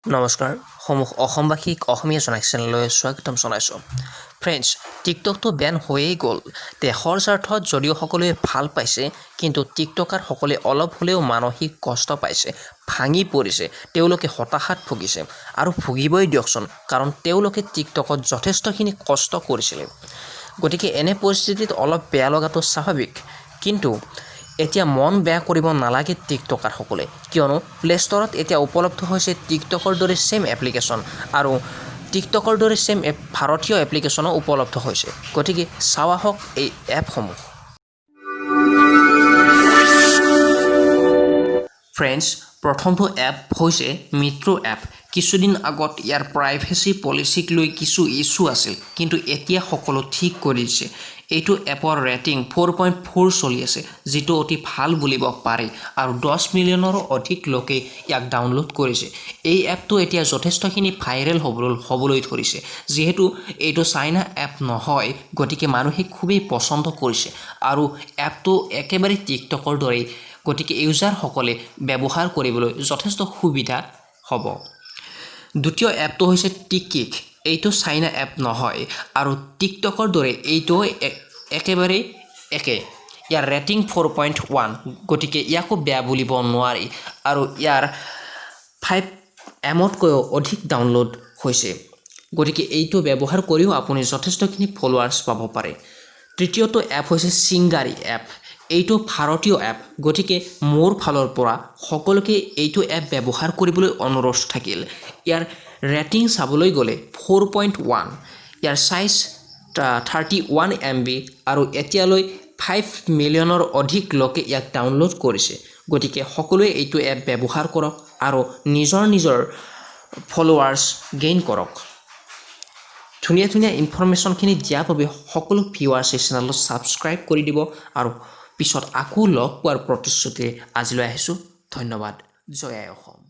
নমস্কাৰ অসমবাসীক অসমীয়া জনাক চেনেললৈ স্বাগতম জনাইছোঁ। ফ্ৰেণ্ডছ, টিকটকটো বেন হৈয়ে গ'ল। দেশৰ স্বাৰ্থত যদিও সকলোৱে ভাল পাইছে, কিন্তু টিকটকাৰসকলে অলপ হ'লেও মানসিক কষ্ট পাইছে, ভাঙি পৰিছে, তেওঁলোকে হতাশাত ভুগিছে আৰু ভুগিবই দিয়কচোন, কাৰণ তেওঁলোকে টিকটকত যথেষ্টখিনি কষ্ট কৰিছিলে। গতিকে এনে পৰিস্থিতিত অলপ বেয়া লগাটো স্বাভাৱিক, কিন্তু এতিয়া মন বেয়া কৰিব নালাগে টিকটকাৰসকলে, কিয়নো প্লে ষ্টৰত এতিয়া উপলব্ধ হৈছে টিকটকৰ দৰে ছেম এপ্লিকেশ্যন আৰু টিকটকৰ দৰে ছেম ভাৰতীয় এপ্লিকেশ্যনো উপলব্ধ হৈছে। গতিকে চাওঁ আহক এই এপসমূহ। ফ্ৰেণ্ডছ, প্ৰথমটো এপ হৈছে মিত্ৰো এপ। কিছুদিন আগত ইয়াৰ প্ৰাইভেচি পলিচিক লৈ কিছু ইছ্যু আছিল, কিন্তু এতিয়া সকলো ঠিক কৰি দিছে। এইটো এপৰ ৰেটিং 4.4 চলি আছে, যিটো অতি ভাল বুলিব পাৰি আৰু 10 মিলিয়নৰো অধিক লোকে ইয়াক ডাউনলোড কৰিছে। এই এপটো এতিয়া যথেষ্টখিনি ভাইৰেল হ'বলৈ ধৰিছে। যিহেতু এইটো চাইনা এপ নহয়, গতিকে মানুহে খুবেই পচন্দ কৰিছে আৰু এপটো একেবাৰে টিকটকৰ দৰেই, গতিকে ইউজাৰসকলে ব্যৱহাৰ কৰিবলৈ যথেষ্ট সুবিধা হ'ব। দ্বিতীয় এপটো হৈছে টিককিক। এইটো চাইনা এপ নহয় আৰু টিকটকৰ দৰে এইটো একেবাৰে একে। ইয়াৰ ৰেটিং 4.1, গতিকে ইয়াকো বেয়া বুলিব নোৱাৰি আৰু ইয়াৰ 5Mতকৈও অধিক ডাউনলোড হৈছে। গতিকে এইটো ব্যৱহাৰ কৰিও আপুনি যথেষ্টখিনি ফলোৱাৰ্ছ পাব পাৰে। তৃতীয়টো এপ হৈছে চিংগাৰী এপ। এইটো ভাৰতীয় এপ, গতিকে মোৰ ফালৰ পৰা সকলোকে এইটো এপ ব্যৱহাৰ কৰিবলৈ অনুৰোধ থাকিল। ইয়াৰ ৰেটিং চাবলৈ গ'লে 4.1, ইয়াৰ চাইজ 31 MB আৰু এতিয়ালৈ 5 মিলিয়নৰ অধিক লোকে ইয়াক ডাউনলোড কৰিছে। গতিকে সকলোৱে এইটো এপ ব্যৱহাৰ কৰক আৰু নিজৰ ফলোৱাৰ্ছ গেইন কৰক। ধুনীয়া ইনফৰমেশ্যনখিনি দিয়াৰ বাবে সকলো ভিউৱাৰ্ছে চেনেলটো ছাবস্ক্ৰাইব কৰি দিব আৰু পিছত আকৌ লগ পোৱাৰ প্ৰতিশ্ৰুতিৰে আজিলৈ আহিছোঁ। ধন্যবাদ। জয় আই অসম।